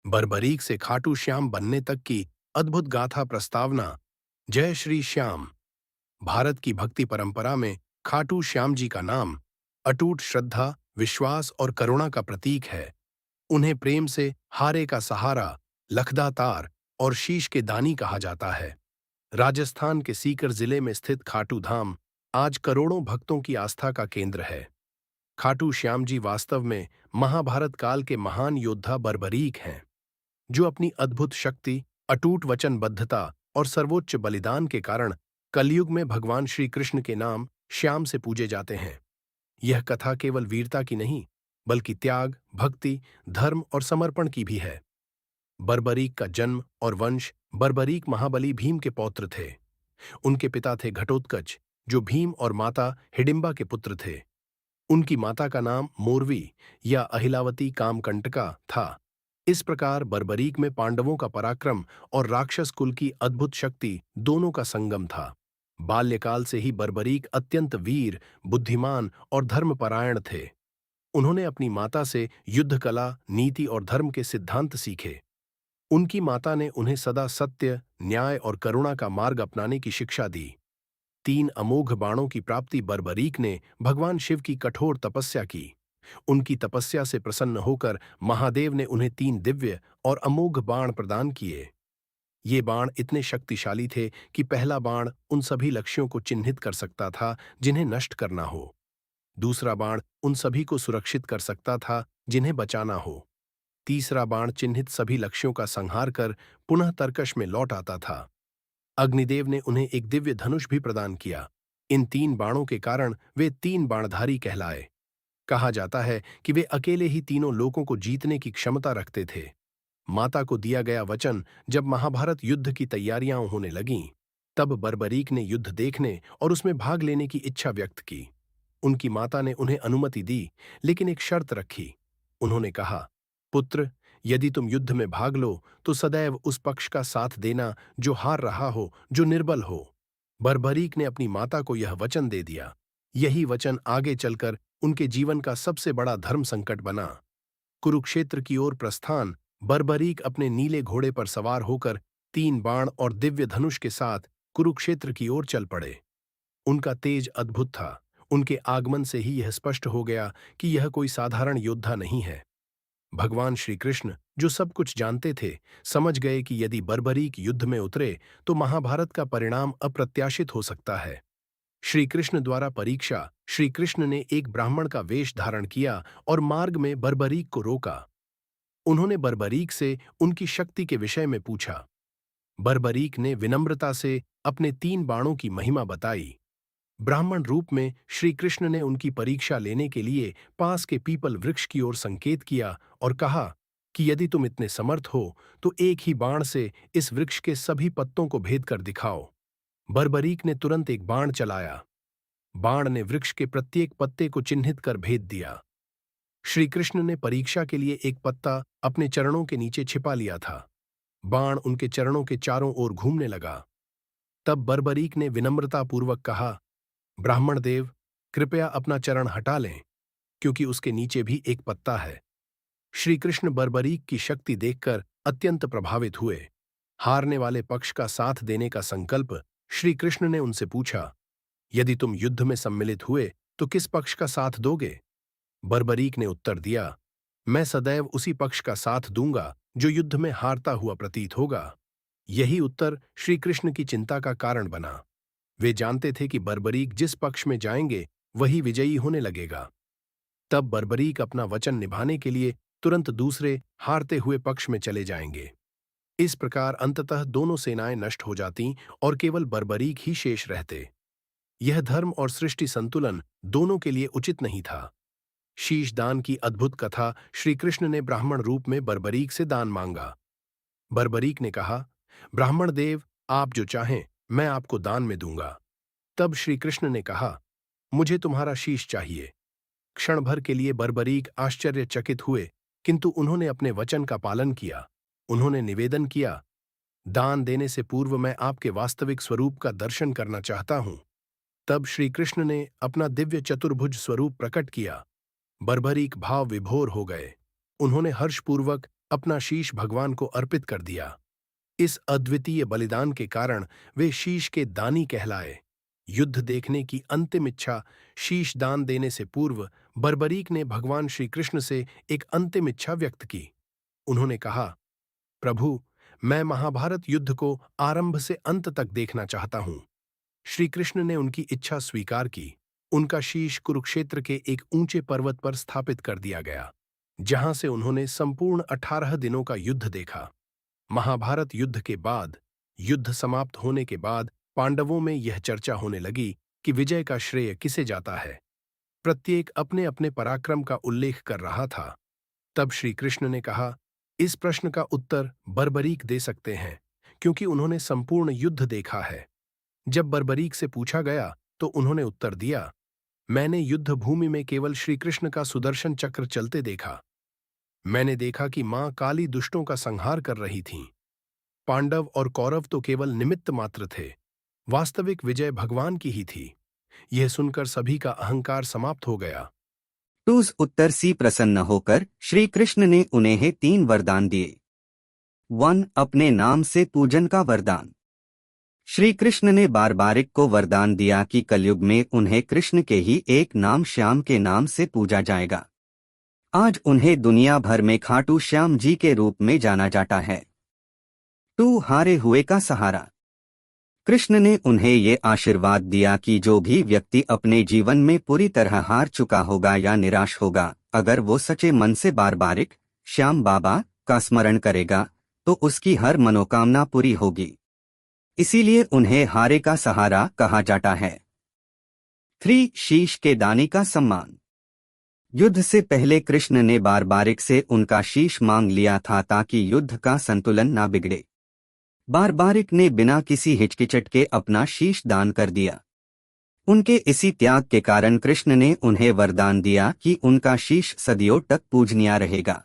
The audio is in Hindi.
बर्बरीक से खाटू श्याम बनने तक की अद्भुत गाथा प्रस्तावना। जय श्री श्याम। भारत की भक्ति परंपरा में खाटू श्याम जी का नाम अटूट श्रद्धा, विश्वास और करुणा का प्रतीक है। उन्हें प्रेम से हारे का सहारा, लखदा तार और शीश के दानी कहा जाता है। राजस्थान के सीकर जिले में स्थित खाटू धाम आज करोड़ों भक्तों की आस्था का केंद्र है। खाटू श्याम जी वास्तव में महाभारत काल के महान योद्धा बर्बरीक हैं, जो अपनी अद्भुत शक्ति, अटूट वचनबद्धता और सर्वोच्च बलिदान के कारण कलयुग में भगवान श्री कृष्ण के नाम श्याम से पूजे जाते हैं। यह कथा केवल वीरता की नहीं, बल्कि त्याग, भक्ति, धर्म और समर्पण की भी है। बर्बरीक का जन्म और वंश। बर्बरीक महाबली भीम के पौत्र थे। उनके पिता थे घटोत्कच, जो भीम और माता हिडिंबा के पुत्र थे। उनकी माता का नाम मोरवी या अहिलावती कामकंटका था। इस प्रकार बर्बरीक में पांडवों का पराक्रम और राक्षस कुल की अद्भुत शक्ति दोनों का संगम था। बाल्यकाल से ही बर्बरीक अत्यंत वीर, बुद्धिमान और धर्मपरायण थे। उन्होंने अपनी माता से युद्ध कला, नीति और धर्म के सिद्धांत सीखे। उनकी माता ने उन्हें सदा सत्य, न्याय और करुणा का मार्ग अपनाने की शिक्षा दी। 3 अमोघ बाणों की प्राप्ति। बर्बरीक ने भगवान शिव की कठोर तपस्या की। उनकी तपस्या से प्रसन्न होकर महादेव ने उन्हें 3 दिव्य और अमोघ बाण प्रदान किए। ये बाण इतने शक्तिशाली थे कि पहला बाण उन सभी लक्ष्यों को चिन्हित कर सकता था जिन्हें नष्ट करना हो। दूसरा बाण उन सभी को सुरक्षित कर सकता था जिन्हें बचाना हो। तीसरा बाण चिन्हित सभी लक्ष्यों का संहार कर पुनः तर्कश में लौट आता था। अग्निदेव ने उन्हें एक दिव्य धनुष भी प्रदान किया। इन 3 बाणों के कारण वे 3 बाणधारी कहलाए। कहा जाता है कि वे अकेले ही तीनों लोकों को जीतने की क्षमता रखते थे। माता को दिया गया वचन। जब महाभारत युद्ध की तैयारियां होने लगीं, तब बर्बरीक ने युद्ध देखने और उसमें भाग लेने की इच्छा व्यक्त की। उनकी माता ने उन्हें अनुमति दी, लेकिन एक शर्त रखी। उन्होंने कहा, पुत्र, यदि तुम युद्ध में भाग लो तो सदैव उस पक्ष का साथ देना जो हार रहा हो, जो निर्बल हो। बर्बरीक ने अपनी माता को यह वचन दे दिया। यही वचन आगे चलकर उनके जीवन का सबसे बड़ा धर्म संकट बना। कुरुक्षेत्र की ओर प्रस्थान। बर्बरीक अपने नीले घोड़े पर सवार होकर 3 बाण और दिव्य धनुष के साथ कुरुक्षेत्र की ओर चल पड़े। उनका तेज अद्भुत था। उनके आगमन से ही यह स्पष्ट हो गया कि यह कोई साधारण योद्धा नहीं है। भगवान श्री कृष्ण, जो सब कुछ जानते थे, समझ गए कि यदि बर्बरीक युद्ध में उतरे तो महाभारत का परिणाम अप्रत्याशित हो सकता है। श्री कृष्ण द्वारा परीक्षा। श्री कृष्ण ने एक ब्राह्मण का वेश धारण किया और मार्ग में बर्बरीक को रोका। उन्होंने बर्बरीक से उनकी शक्ति के विषय में पूछा। बर्बरीक ने विनम्रता से अपने 3 बाणों की महिमा बताई। ब्राह्मण रूप में श्री कृष्ण ने उनकी परीक्षा लेने के लिए पास के पीपल वृक्ष की ओर संकेत किया और कहा कि यदि तुम इतने समर्थ हो तो एक ही बाण से इस वृक्ष के सभी पत्तों को भेद कर दिखाओ। बर्बरीक ने तुरंत एक बाण चलाया। बाण ने वृक्ष के प्रत्येक पत्ते को चिन्हित कर भेद दिया। श्री कृष्ण ने परीक्षा के लिए एक पत्ता अपने चरणों के नीचे छिपा लिया था। बाण उनके चरणों के चारों ओर घूमने लगा। तब बर्बरीक ने विनम्रतापूर्वक कहा, ब्राह्मण देव, कृपया अपना चरण हटा लें, क्योंकि उसके नीचे भी एक पत्ता है। श्री कृष्ण बर्बरीक की शक्ति देखकर अत्यंत प्रभावित हुए। हारने वाले पक्ष का साथ देने का संकल्प। श्री कृष्ण ने उनसे पूछा, यदि तुम युद्ध में सम्मिलित हुए तो किस पक्ष का साथ दोगे? बर्बरीक ने उत्तर दिया, मैं सदैव उसी पक्ष का साथ दूंगा जो युद्ध में हारता हुआ प्रतीत होगा। यही उत्तर श्री कृष्ण की चिंता का कारण बना। वे जानते थे कि बर्बरीक जिस पक्ष में जाएंगे वही विजयी होने लगेगा। तब बर्बरीक अपना वचन निभाने के लिए तुरंत दूसरे हारते हुए पक्ष में चले जाएंगे। इस प्रकार अंततः दोनों सेनाएं नष्ट हो जातीं और केवल बर्बरीक ही शेष रहते। यह धर्म और सृष्टि संतुलन दोनों के लिए उचित नहीं था। शीश दान की अद्भुत कथा। श्री कृष्ण ने ब्राह्मण रूप में बर्बरीक से दान मांगा। बर्बरीक ने कहा, ब्राह्मण देव, आप जो चाहें मैं आपको दान में दूंगा। तब श्री कृष्ण ने कहा, मुझे तुम्हारा शीश चाहिए। क्षण भर के लिए बर्बरीक आश्चर्यचकित हुए, किंतु उन्होंने अपने वचन का पालन किया। उन्होंने निवेदन किया, दान देने से पूर्व मैं आपके वास्तविक स्वरूप का दर्शन करना चाहता हूं। तब श्री कृष्ण ने अपना दिव्य चतुर्भुज स्वरूप प्रकट किया। बर्बरीक भाव विभोर हो गए। उन्होंने हर्षपूर्वक अपना शीश भगवान को अर्पित कर दिया। इस अद्वितीय बलिदान के कारण वे शीश के दानी कहलाए। युद्ध देखने की अंतिम इच्छा शीश दान देने से पूर्व बर्बरीक ने भगवान श्री कृष्ण से एक अंतिम इच्छा व्यक्त की। उन्होंने कहा, प्रभु, मैं महाभारत युद्ध को आरंभ से अंत तक देखना चाहता हूं। श्री कृष्ण ने उनकी इच्छा स्वीकार की। उनका शीश कुरुक्षेत्र के एक ऊंचे पर्वत पर स्थापित कर दिया गया, जहां से उन्होंने संपूर्ण 18 दिनों का युद्ध देखा। महाभारत युद्ध के बाद, युद्ध समाप्त होने के बाद पांडवों में यह चर्चा होने लगी कि विजय का श्रेय किसे जाता है। प्रत्येक अपने अपने पराक्रम का उल्लेख कर रहा था। तब श्री कृष्ण ने कहा, इस प्रश्न का उत्तर बर्बरीक दे सकते हैं, क्योंकि उन्होंने संपूर्ण युद्ध देखा है। जब बर्बरीक से पूछा गया तो उन्होंने उत्तर दिया, मैंने युद्ध भूमि में केवल श्री कृष्ण का सुदर्शन चक्र चलते देखा। मैंने देखा कि मां काली दुष्टों का संहार कर रही थीं। पांडव और कौरव तो केवल निमित्त मात्र थे। वास्तविक विजय भगवान की ही थी। यह सुनकर सभी का अहंकार समाप्त हो गया। टूस उत्तर सी प्रसन्न होकर श्री कृष्ण ने उन्हें 3 वरदान दिए। 1. अपने नाम से पूजन का वरदान। श्री कृष्ण ने बारबारिक को वरदान दिया कि कलयुग में उन्हें कृष्ण के ही एक नाम श्याम के नाम से पूजा जाएगा। आज उन्हें दुनिया भर में खाटू श्याम जी के रूप में जाना जाता है। 2. हारे हुए का सहारा। कृष्ण ने उन्हें ये आशीर्वाद दिया कि जो भी व्यक्ति अपने जीवन में पूरी तरह हार चुका होगा या निराश होगा, अगर वो सच्चे मन से बारबारिक श्याम बाबा का स्मरण करेगा तो उसकी हर मनोकामना पूरी होगी। इसीलिए उन्हें हारे का सहारा कहा जाता है। 3. शीश के दानी का सम्मान। युद्ध से पहले कृष्ण ने बारबारिक से उनका शीश मांग लिया था ताकि युद्ध का संतुलन ना बिगड़े। बारबारिक ने बिना किसी हिचकिचट के अपना शीश दान कर दिया। उनके इसी त्याग के कारण कृष्ण ने उन्हें वरदान दिया कि उनका शीश सदियों तक पूजनीय रहेगा।